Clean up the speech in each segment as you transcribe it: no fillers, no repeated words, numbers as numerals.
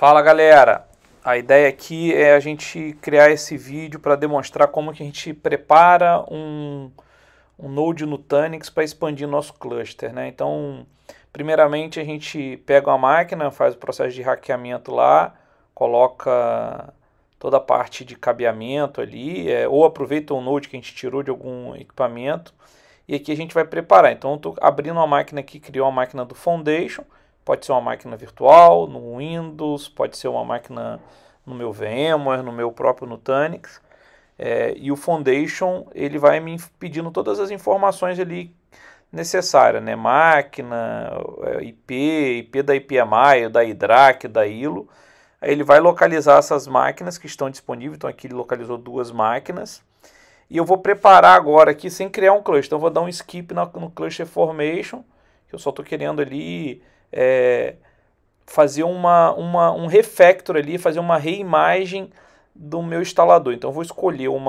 Fala galera, a ideia aqui é a gente criar esse vídeo para demonstrar como que a gente prepara um node Nutanix para expandir nosso cluster, né? Então, primeiramente a gente pega uma máquina, faz o processo de hackeamento lá, coloca toda a parte de cabeamento ali, ou aproveita um node que a gente tirou de algum equipamento, e aqui a gente vai preparar. Então eu estou abrindo uma máquina aqui, criou uma máquina do Foundation. Pode ser uma máquina virtual, no Windows, pode ser uma máquina no meu VMware, no meu próprio Nutanix. E o Foundation, ele vai me pedindo todas as informações ali necessárias, né? Máquina, IP da IPMI, da IDRAC, da ILO. Aí ele vai localizar essas máquinas que estão disponíveis. Então aqui ele localizou duas máquinas. E eu vou preparar agora aqui sem criar um cluster. Então eu vou dar um skip no Cluster Formation, que eu só estou querendo ali fazer um refactor ali, fazer uma reimagem do meu instalador. Então eu vou escolher um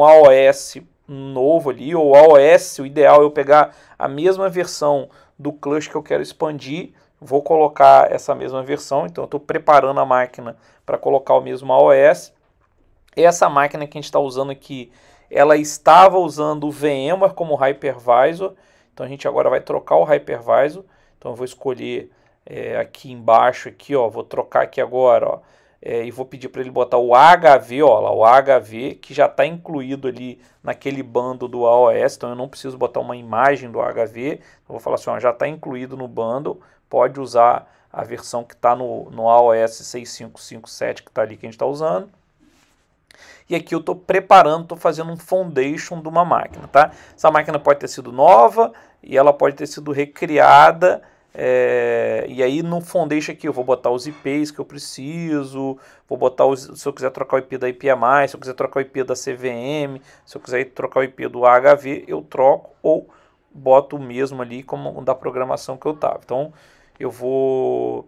AOS novo ali, ou AOS, o ideal é eu pegar a mesma versão do cluster que eu quero expandir, vou colocar essa mesma versão, então eu estou preparando a máquina para colocar o mesmo AOS. Essa máquina que a gente está usando aqui, ela estava usando o VMware como hypervisor. Então a gente agora vai trocar o hypervisor. Então eu vou escolher aqui embaixo, aqui, ó, vou trocar aqui agora, ó, e vou pedir para ele botar o HV, ó, lá, o HV, que já está incluído ali naquele bundle do AOS. Então eu não preciso botar uma imagem do HV. Eu vou falar assim, ó, já está incluído no bundle, pode usar a versão que está no AOS 6557 que está ali que a gente está usando. E aqui eu estou preparando, estou fazendo um foundation de uma máquina, tá? Essa máquina pode ter sido nova e ela pode ter sido recriada. E aí no foundation aqui eu vou botar os IPs que eu preciso, vou botar se eu quiser trocar o IP da IPMI, se eu quiser trocar o IP da CVM, se eu quiser trocar o IP do HV, eu troco ou boto o mesmo ali como da programação que eu estava. Então eu vou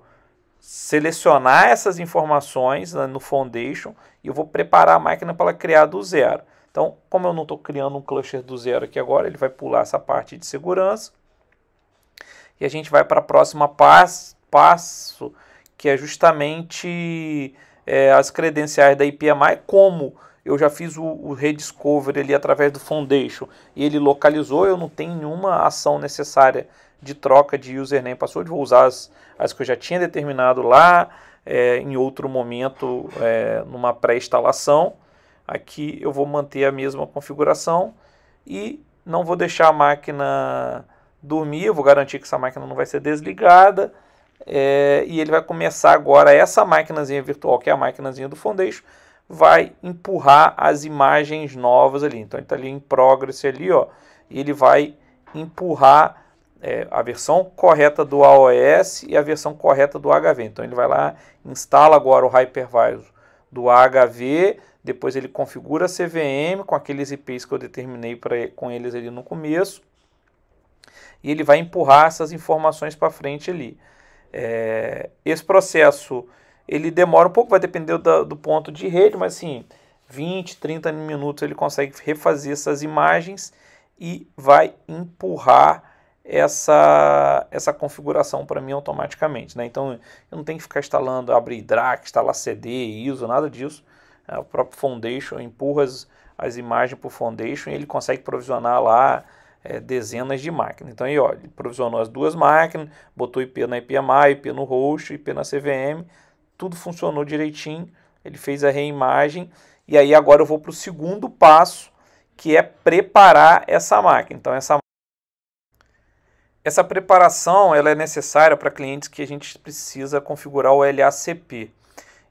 selecionar essas informações, né, no Foundation, e eu vou preparar a máquina para ela criar do zero. Então, como eu não estou criando um cluster do zero aqui agora, ele vai pular essa parte de segurança. E a gente vai para a próxima passo, que é justamente as credenciais da IPMI. Como eu já fiz o rediscovery ali através do Foundation e ele localizou, eu não tenho nenhuma ação necessária de troca de username e password, vou usar as que eu já tinha determinado lá, em outro momento, numa pré-instalação. Aqui eu vou manter a mesma configuração e não vou deixar a máquina dormir, eu vou garantir que essa máquina não vai ser desligada, e ele vai começar agora, essa máquinazinha virtual, que é a máquinazinha do Foundation, vai empurrar as imagens novas ali. Então ele está ali em progress ali, ó, e ele vai empurrar a versão correta do AOS e a versão correta do HV. Então ele vai lá, instala agora o hypervisor do HV, depois ele configura a CVM com aqueles IPs que eu determinei com eles ali no começo, e ele vai empurrar essas informações para frente ali. Esse processo ele demora um pouco, vai depender do ponto de rede, mas assim, 20, 30 minutos ele consegue refazer essas imagens e vai empurrar essa configuração para mim automaticamente, né? Então eu não tenho que ficar instalando, abrir DRAC, instalar CD, ISO, nada disso. O próprio Foundation empurra as imagens para o Foundation e ele consegue provisionar lá dezenas de máquinas. Então aí, ó, ele provisionou as duas máquinas, botou IP na IPMI, IP no host, IP na CVM, tudo funcionou direitinho, ele fez a reimagem, e aí agora eu vou para o segundo passo, que é preparar essa máquina. Então essa preparação ela é necessária para clientes que a gente precisa configurar o LACP.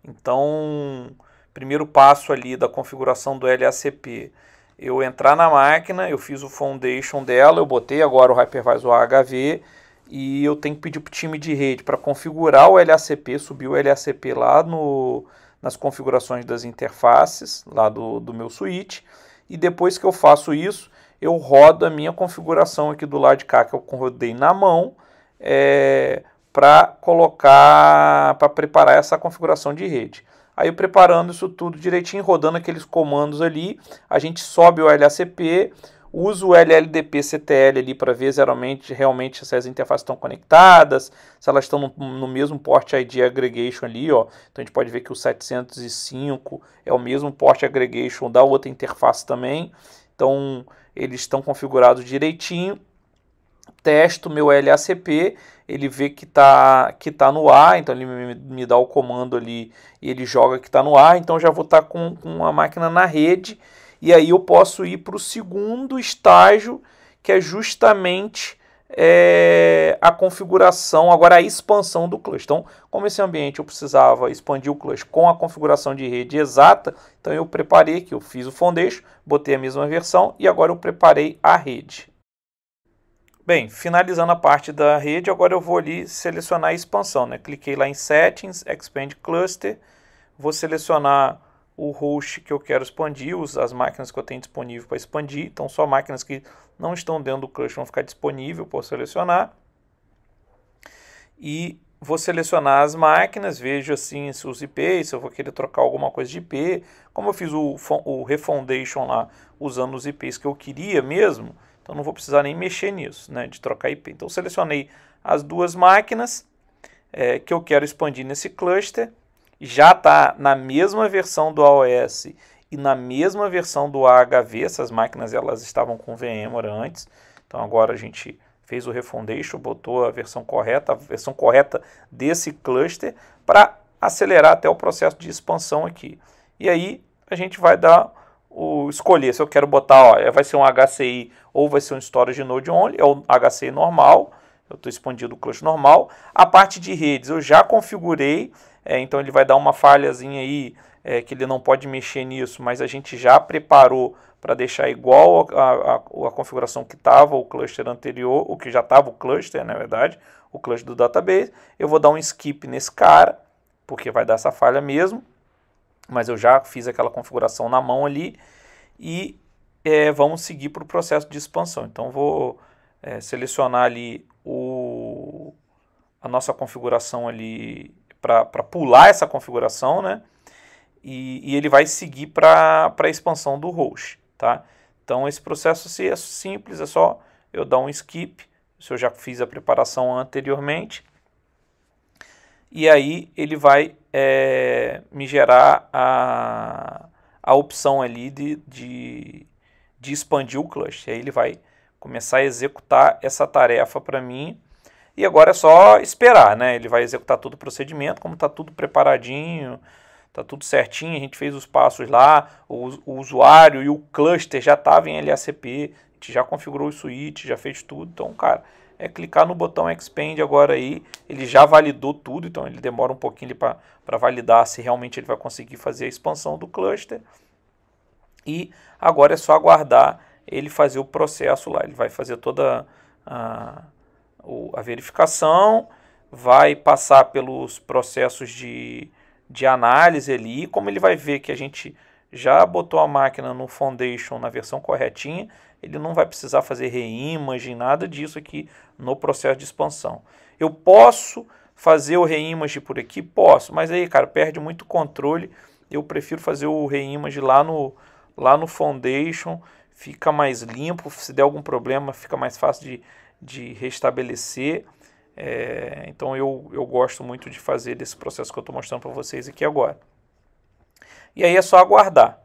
Então, primeiro passo ali da configuração do LACP, eu entrar na máquina, eu fiz o foundation dela, eu botei agora o hypervisor HV e eu tenho que pedir para o time de rede para configurar o LACP, subir o LACP lá nas configurações das interfaces, lá do meu switch, e depois que eu faço isso, eu rodo a minha configuração aqui do lado de cá, que eu rodei na mão, para preparar essa configuração de rede. Aí eu preparando isso tudo direitinho, rodando aqueles comandos ali, a gente sobe o LACP, Uso o LLDP-CTL ali para ver realmente se as interfaces estão conectadas, se elas estão no mesmo port ID aggregation ali, ó. Então a gente pode ver que o 705 é o mesmo port aggregation da outra interface também. Então eles estão configurados direitinho. Testo meu LACP, ele vê que tá no ar, então ele me dá o comando ali e ele joga que está no ar, então já vou estar com a máquina na rede, e aí eu posso ir para o segundo estágio, que é justamente a configuração, agora a expansão do clutch. Então, como esse ambiente eu precisava expandir o clutch com a configuração de rede exata, então eu preparei aqui, eu fiz o foundation, botei a mesma versão e agora eu preparei a rede. Bem, finalizando a parte da rede, agora eu vou ali selecionar a expansão, né? Cliquei lá em Settings, Expand Cluster, vou selecionar o host que eu quero expandir, as máquinas que eu tenho disponível para expandir, então só máquinas que não estão dentro do cluster vão ficar disponíveis para selecionar. E vou selecionar as máquinas, vejo assim os IPs, se eu vou querer trocar alguma coisa de IP, como eu fiz o refoundation lá, usando os IPs que eu queria mesmo, então não vou precisar nem mexer nisso, né, de trocar IP. Então selecionei as duas máquinas que eu quero expandir nesse cluster. Já está na mesma versão do AOS e na mesma versão do AHV. Essas máquinas elas estavam com VMware antes. Então agora a gente fez o refoundation, botou a versão correta desse cluster para acelerar até o processo de expansão aqui. E aí a gente vai dar escolher se eu quero botar, ó, vai ser um HCI ou vai ser um Storage Node Only, é o HCI normal, eu estou expandindo o cluster normal. A parte de redes eu já configurei, então ele vai dar uma falhazinha aí, que ele não pode mexer nisso, mas a gente já preparou para deixar igual a configuração que estava o cluster anterior, o que já estava o cluster, na verdade, o cluster do database. Eu vou dar um skip nesse cara, porque vai dar essa falha mesmo, mas eu já fiz aquela configuração na mão ali e vamos seguir para o processo de expansão. Então vou selecionar ali a nossa configuração ali para pular essa configuração, né? E ele vai seguir para a expansão do host, tá? Então esse processo é simples, é só eu dar um skip, se eu já fiz a preparação anteriormente, e aí ele vai me gerar a opção ali de expandir o cluster. Aí ele vai começar a executar essa tarefa para mim. E agora é só esperar, né? Ele vai executar todo o procedimento, como está tudo preparadinho, está tudo certinho, a gente fez os passos lá, o usuário e o cluster já estavam em LACP, a gente já configurou o switch, já fez tudo. Então, cara, é clicar no botão Expand agora aí, ele já validou tudo, então ele demora um pouquinho para validar se realmente ele vai conseguir fazer a expansão do cluster. E agora é só aguardar ele fazer o processo lá, ele vai fazer toda a verificação, vai passar pelos processos de análise ali, como ele vai ver que a gente já botou a máquina no foundation na versão corretinha, ele não vai precisar fazer reimaging, nada disso aqui no processo de expansão. Eu posso fazer o reimage por aqui? Posso, mas aí, cara, perde muito controle. Eu prefiro fazer o reimage lá no foundation, fica mais limpo, se der algum problema fica mais fácil de restabelecer. Então eu gosto muito de fazer desse processo que eu estou mostrando para vocês aqui agora. E aí é só aguardar.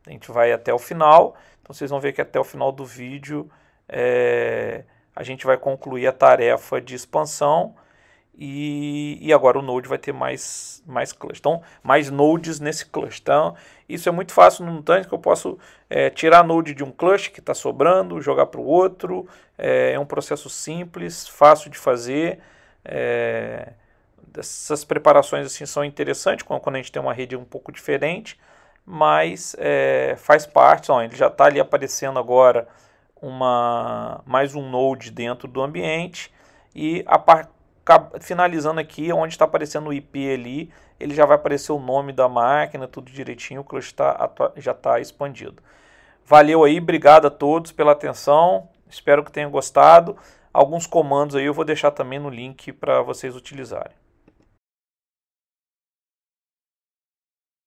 A gente vai até o final, então vocês vão ver que até o final do vídeo a gente vai concluir a tarefa de expansão e agora o Node vai ter mais cluster. Então, mais nodes nesse cluster. Então, isso é muito fácil no Nutanix, que eu posso tirar Node de um cluster que está sobrando, jogar para o outro. É um processo simples, fácil de fazer. Essas preparações assim são interessantes quando a gente tem uma rede um pouco diferente, mas faz parte. Ó, ele já está ali aparecendo agora mais um Node dentro do ambiente e finalizando aqui, onde está aparecendo o IP ali, ele já vai aparecer o nome da máquina, tudo direitinho, o cluster já está expandido. Valeu aí, obrigado a todos pela atenção, espero que tenham gostado. Alguns comandos aí eu vou deixar também no link para vocês utilizarem.